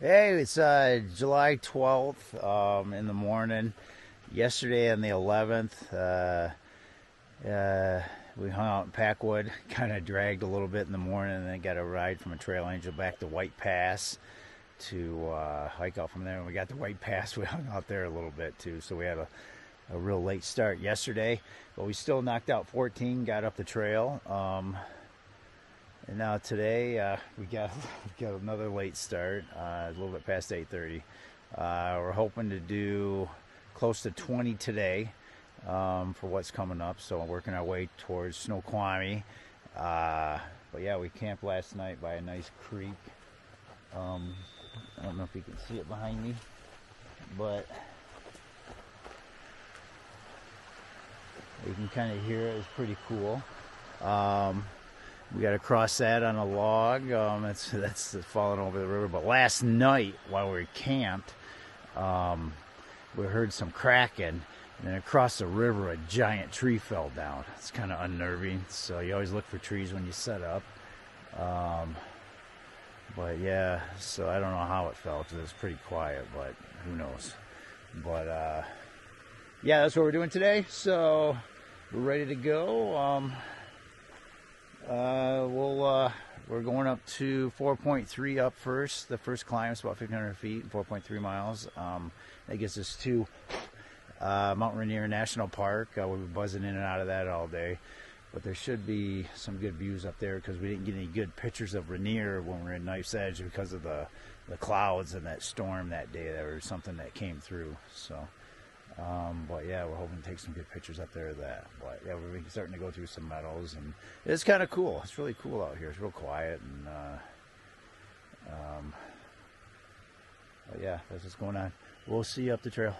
Hey, it's July 12th in the morning. Yesterday on the 11th, we hung out in Packwood, kind of dragged a little bit in the morning, and then got a ride from a trail angel back to White Pass to hike out from there. When we got to White Pass, we hung out there a little bit too, so we had a real late start yesterday, but we still knocked out 14, got up the trail. And now today we got another late start, a little bit past 8:30. We're hoping to do close to 20 today for what's coming up. So we're working our way towards Snoquamie. But yeah, we camped last night by a nice creek. I don't know if you can see it behind me, but you can kind of hear it. It's pretty cool. We got to cross that on a log. That's falling over the river. But last night, while we were camped, we heard some cracking, and then across the river, a giant tree fell down. It's kind of unnerving. So you always look for trees when you set up. But yeah, so I don't know how it fell because it was pretty quiet. But who knows? But yeah, that's what we're doing today. So we're ready to go. We're going up to 4.3 up first. The first climb is about 1,500 feet, 4.3 miles. That gets us to Mount Rainier National Park. We'll be buzzing in and out of that all day. But there should be some good views up there because we didn't get any good pictures of Rainier when we were in Knife's Edge because of the clouds and that storm that day. There was something that came through. So. But yeah, we're hoping to take some good pictures up there of that. But yeah, we're starting to go through some meadows, and it's kind of cool. It's really cool out here. It's real quiet, and but yeah, that's what's going on. We'll see you up the trail.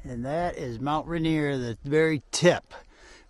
And that is Mount Rainier, the very tip.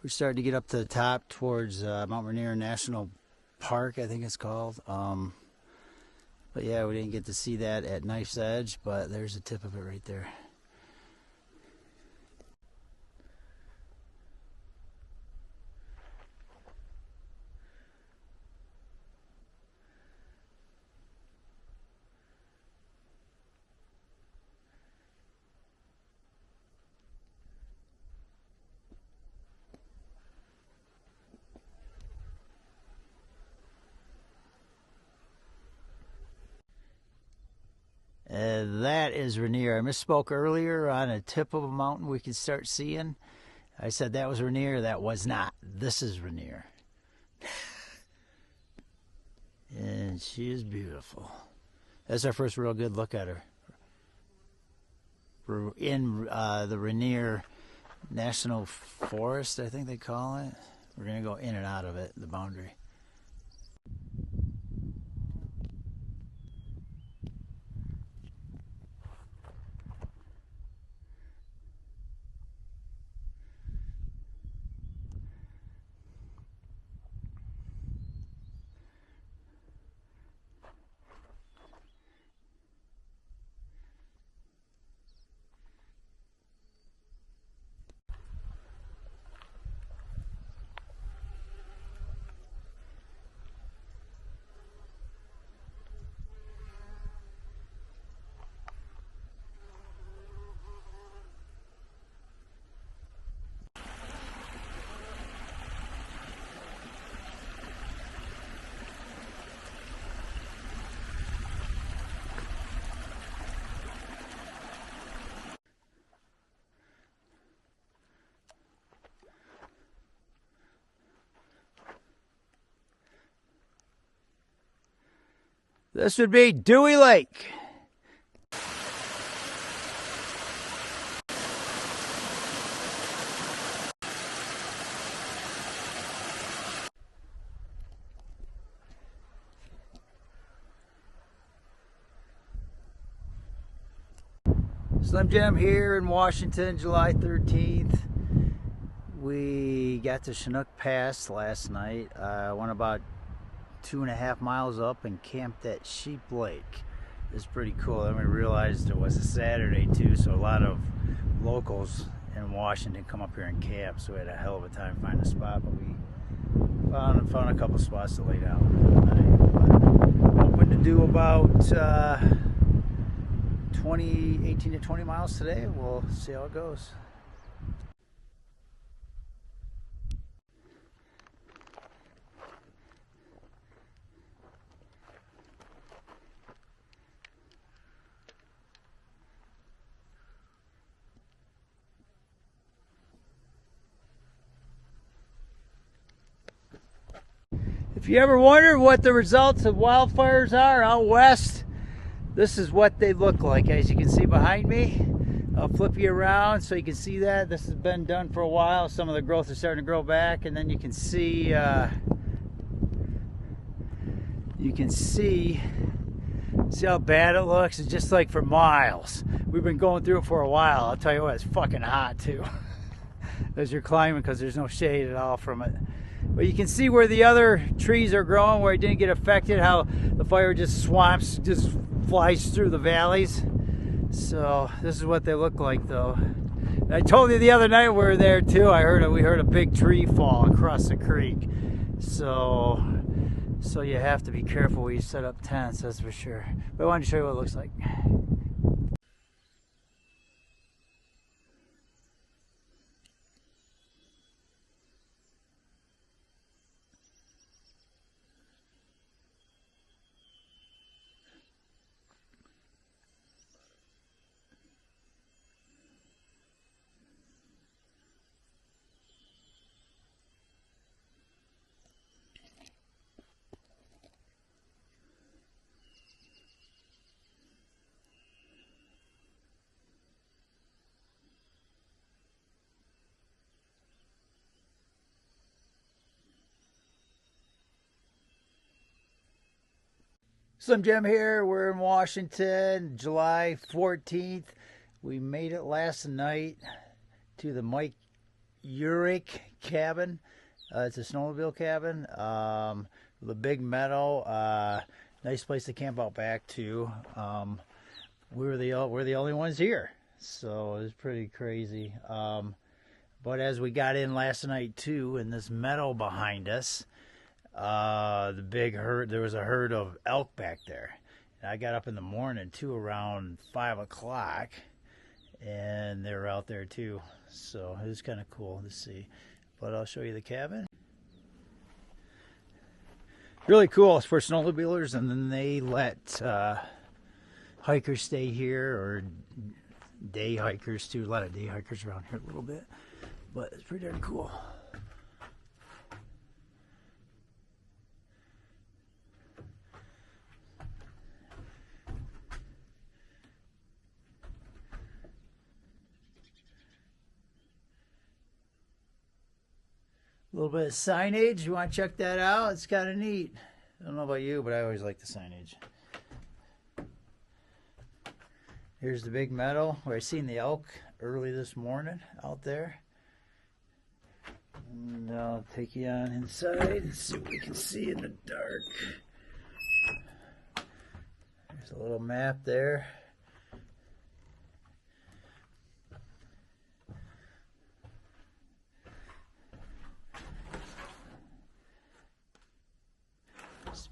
We're starting to get up to the top towards Mount Rainier National Park, I think it's called. But yeah, we didn't get to see that at Knife's Edge, but there's the tip of it right there. That is Rainier. I misspoke earlier on a tip of a mountain we could start seeing. I said that was Rainier. That was not. This is Rainier. And she is beautiful. That's our first real good look at her. We're in the Rainier National Forest, I think they call it. We're going to go in and out of it, the boundary. This would be Dewey Lake. Slim Jim here in Washington, July 13th. We got to Chinook Pass last night. Went about 2.5 miles up and camped at Sheep Lake. It's pretty cool. Then we realized it was a Saturday too, so a lot of locals in Washington come up here and camp. So we had a hell of a time finding a spot, but we found a couple spots to lay down tonight. Hoping to do about 18 to 20 miles today. We'll see how it goes. If you ever wondered what the results of wildfires are out west, this is what they look like. As you can see behind me, I'll flip you around so you can see that. This has been done for a while. Some of the growth is starting to grow back, and then you can see how bad it looks. It's just like for miles. We've been going through it for a while. I'll tell you what, it's fucking hot too as you're climbing, because there's no shade at all from it. But you can see where the other trees are growing, where it didn't get affected, how the fire just flies through the valleys. So this is what they look like though. I told you the other night we were there too. We heard a big tree fall across the creek. So you have to be careful when you set up tents, that's for sure. But I wanted to show you what it looks like. Slim Jim here. We're in Washington, July 14th. We made it last night to the Mike Urick cabin. It's a snowmobile cabin with a big meadow. Nice place to camp out back too. We're the only ones here, so it was pretty crazy. But as we got in last night too, in this meadow behind us, the big herd, there was a herd of elk back there. And I got up in the morning too around 5 o'clock, and they were out there too. So it was kind of cool to see. But I'll show you the cabin. Really cool. It's for snowmobilers, and then they let hikers stay here, or day hikers too. A lot of day hikers around here a little bit, but it's pretty darn cool. A little bit of signage. You want to check that out? It's kind of neat. I don't know about you, but I always like the signage. Here's the big meadow where I seen the elk early this morning out there. And I'll take you on inside and see what we can see in the dark. There's a little map there.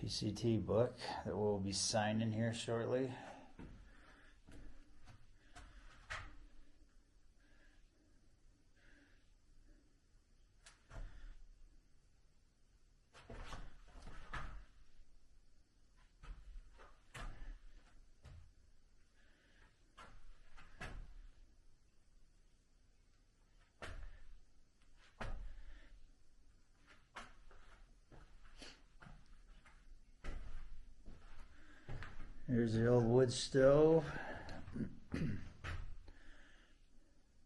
PCT book that we'll be signing here shortly. Here's the old wood stove.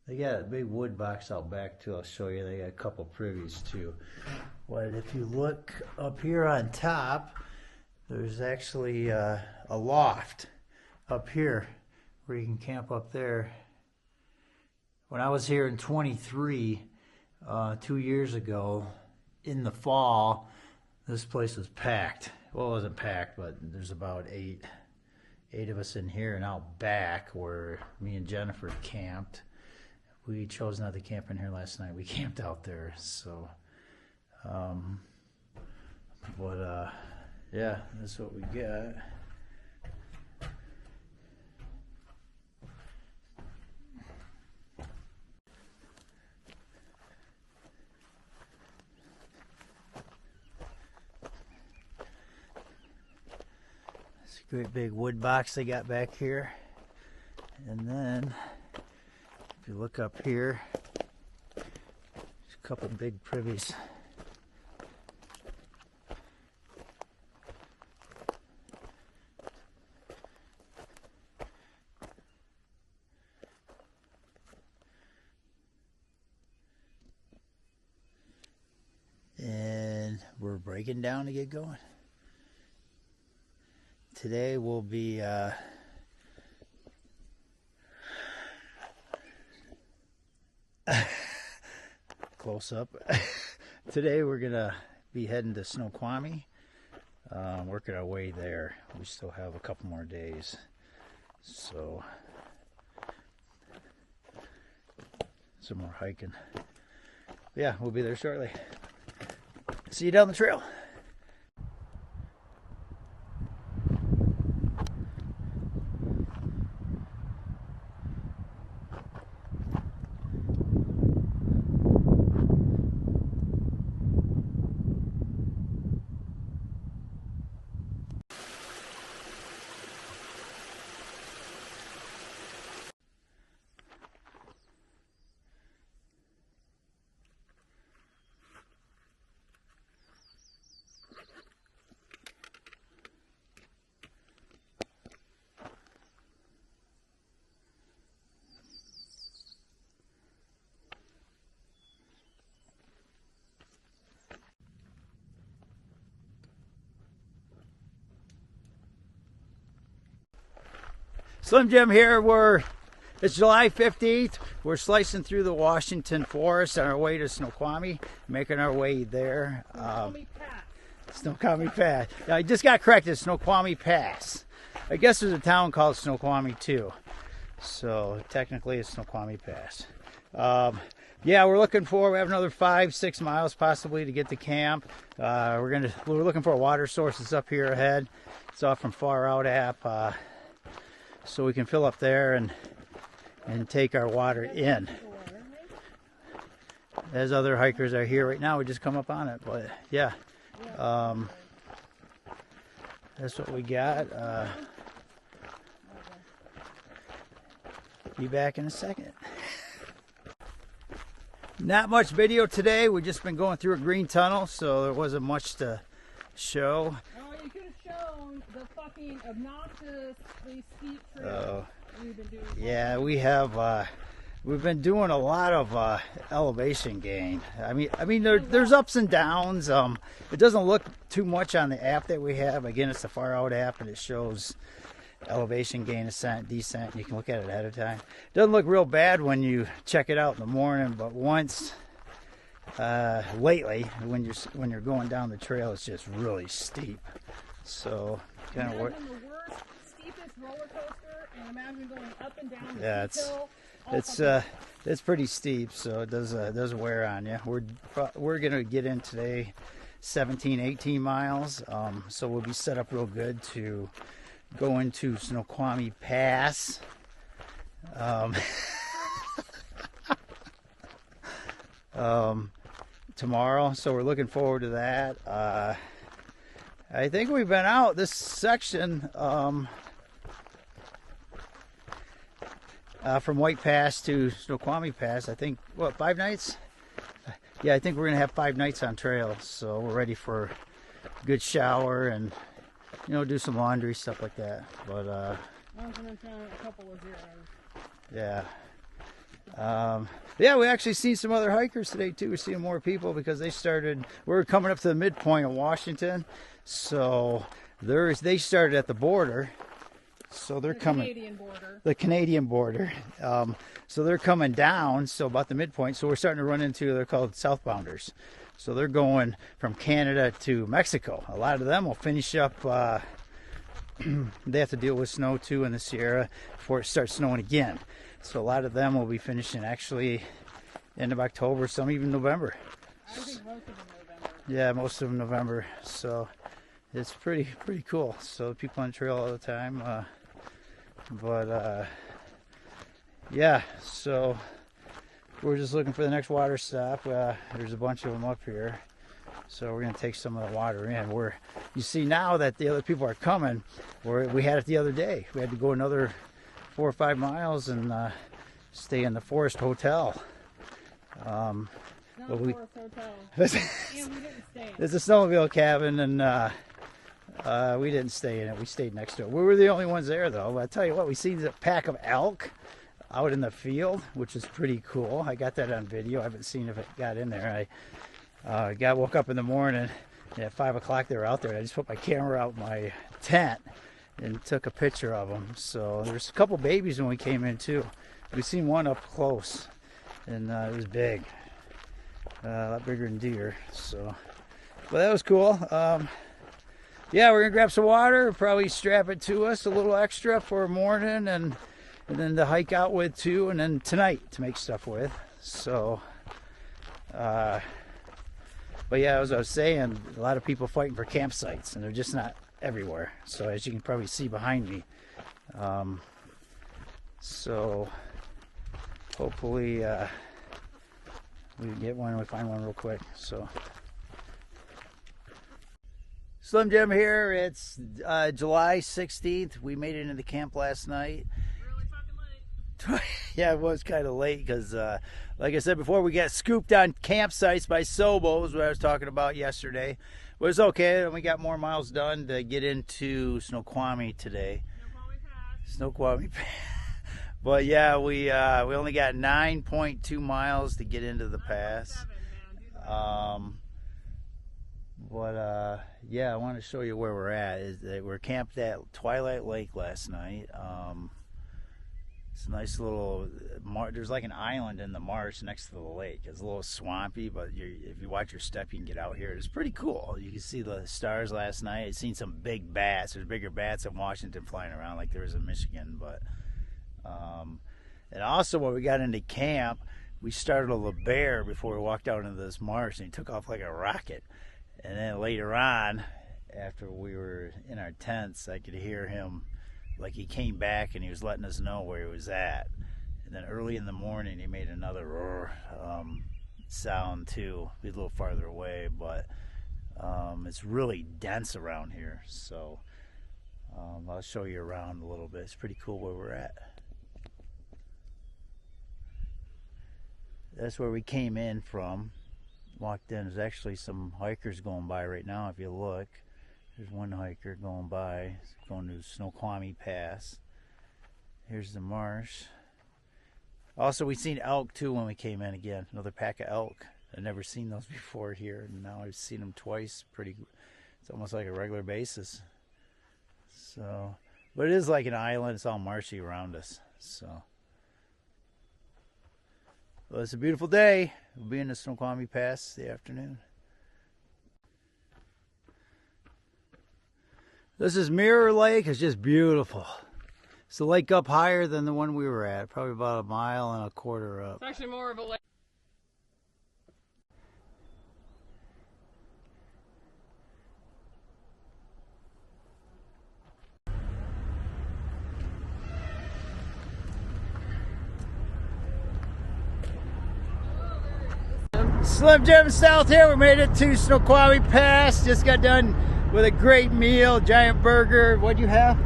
They got a big wood box out back too. I'll show you. They got a couple privies too. But if you look up here on top, there's actually a loft up here where you can camp up there. When I was here in 23, 2 years ago, in the fall, this place was packed. Well, it wasn't packed, but there's about eight of us in here, and out back where me and Jennifer camped. We chose not to camp in here last night. We camped out there. So, yeah, that's what we got. It's a great big wood box they got back here. And then, if you look up here, there's a couple big privies. And we're breaking down to get going. Today will be close up. Today we're gonna be heading to Snoquamie, working our way there. We still have a couple more days, so some more hiking. Yeah, we'll be there shortly. See you down the trail. Slim Jim here. It's July 15th. We're slicing through the Washington forest on our way to Snoquamie, making our way there. Snoquamie Pass. Yeah, I just got corrected. Snoquamie Pass. I guess there's a town called Snoquamie too. So technically it's Snoquamie Pass. Yeah, we have another 5-6 miles possibly to get to camp. We're looking for a water source that's up here ahead. It's off from Far Out app. So we can fill up there and take our water in. As other hikers are here right now, we just come up on it. But yeah, that's what we got. Be back in a second. Not much video today. We've just been going through a green tunnel, so there wasn't much to show. You could have shown the fucking obnoxiously steep trail we've been doing. Yeah, we've been doing a lot of elevation gain. I mean, there's ups and downs. It doesn't look too much on the app that we have. Again, it's the Far Out app, and it shows elevation gain, ascent, descent. You can look at it ahead of time. It doesn't look real bad when you check it out in the morning, but once lately, when you're going down the trail, it's just really steep. So kind of the worst, steepest roller coaster, and imagine going up and down the hill. It's pretty steep, so it does wear on you. We're gonna get in today 17-18 miles, so we'll be set up real good to go into Snoquamie Pass. Tomorrow, so we're looking forward to that. I think we've been out this section from White Pass to Snoquamie Pass. I think 5 nights. Yeah, I think we're gonna have 5 nights on trail, so we're ready for a good shower and you know, do some laundry, stuff like that. But I was gonna try a couple of zeros. yeah. Yeah, we actually seen some other hikers today too. We're seeing more people because we're coming up to the midpoint of Washington. So they started at the border. So they're coming. Canadian border. The Canadian border. So they're coming down, so about the midpoint. So we're starting to run into, they're called southbounders. So they're going from Canada to Mexico. A lot of them will finish up, they have to deal with snow too in the Sierra before it starts snowing again. So a lot of them will be finishing actually end of October, some even November. I think most of them November. Yeah, most of them November. So it's pretty cool. So people on trail all the time. Yeah, so we're just looking for the next water stop. There's a bunch of them up here. So we're going to take some of the water in. You see now that the other people are coming, we had it the other day. We had to go another 4 or 5 miles and stay in the Forest Hotel. Not a Forest Hotel. And we didn't stay in it. It's a snowmobile cabin, and we didn't stay in it. We stayed next to it. We were the only ones there, though. But I tell you what, we seen a pack of elk out in the field, which is pretty cool. I got that on video. I haven't seen if it got in there. I woke up in the morning, and at 5 o'clock they were out there. And I just put my camera out my tent and took a picture of them. So there's a couple babies when we came in too. We seen one up close, and it was big, a lot bigger than deer. So, but that was cool. Yeah, we're gonna grab some water, probably strap it to us a little extra for morning, and then to hike out with too, and then tonight to make stuff with. So, but yeah, as I was saying, a lot of people fighting for campsites, and they're just not everywhere. So as you can probably see behind me, so hopefully we can get one. We find one real quick. So Slim Jim here. It's July 16th. We made it into camp last night. Really fucking late. Yeah, it was kind of late because, like I said before, we got scooped on campsites by Sobos, what I was talking about yesterday. But it's okay, and we got more miles done to get into Snoquamie today. Snoquamie Pass. But yeah, we only got 9.2 miles to get into the pass. Yeah, I want to show you where we're at. We're camped at Twilight Lake last night. It's a nice little there's like an island in the marsh next to the lake. It's a little swampy, but if you watch your step, you can get out here. It's pretty cool. You can see the stars last night. I've seen some big bats. There's bigger bats in Washington flying around like there was in Michigan. But and also when we got into camp, we startled a bear before we walked out into this marsh, and he took off like a rocket. And then later on, after we were in our tents, I could hear him, like he came back and he was letting us know where he was at. And then early in the morning, he made another roar sound too. Be a little farther away, but it's really dense around here. So I'll show you around a little bit. It's pretty cool where we're at. That's where we came in from. Walked in. There's actually some hikers going by right now. If you look, there's one hiker going by. He's going to Snoquamie Pass. Here's the marsh. Also, we seen elk too when we came in again. Another pack of elk. I've never seen those before here, and now I've seen them twice. It's almost like a regular basis. So, but it is like an island. It's all marshy around us. So, well, it's a beautiful day. We'll be in the Snoquamie Pass this afternoon. This is Mirror Lake. It's just beautiful. It's a lake up higher than the one we were at, probably about 1.25 miles up. It's actually more of a lake. Slim Jim South here. We made it to Snoquamie Pass. Just got done with a great meal, giant burger. What'd you have?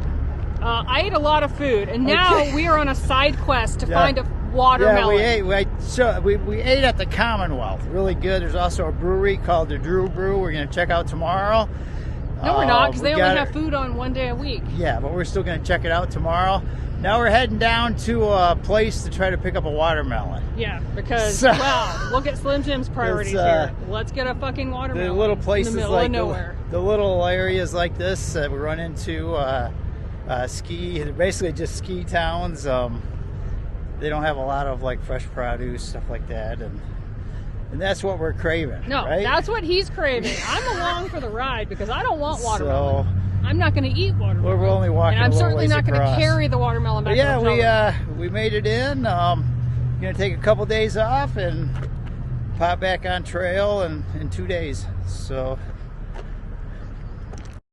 I ate a lot of food, and now we are on a side quest to find a watermelon. Yeah, we ate at the Commonwealth. Really good. There's also a brewery called the Drew Brew we're going to check out tomorrow. No, we're not, because they we only got have food on 1 day a week. Yeah, but we're still going to check it out tomorrow. Now we're heading down to a place to try to pick up a watermelon. Yeah, because, wow, look at Slim Jim's priorities here. Let's get a fucking watermelon the little places in the middle like of nowhere. The little areas like this that we run into, they're basically just ski towns. They don't have a lot of like fresh produce, stuff like that, and that's what we're craving. No, right? That's what he's craving. I'm along for the ride because I don't want watermelon. So, I'm not going to eat watermelon. We're only walking. And I'm a little certainly ways not going to across. carry the watermelon back. But to the yeah, we made it in. Gonna take a couple days off and pop back on trail in 2 days. So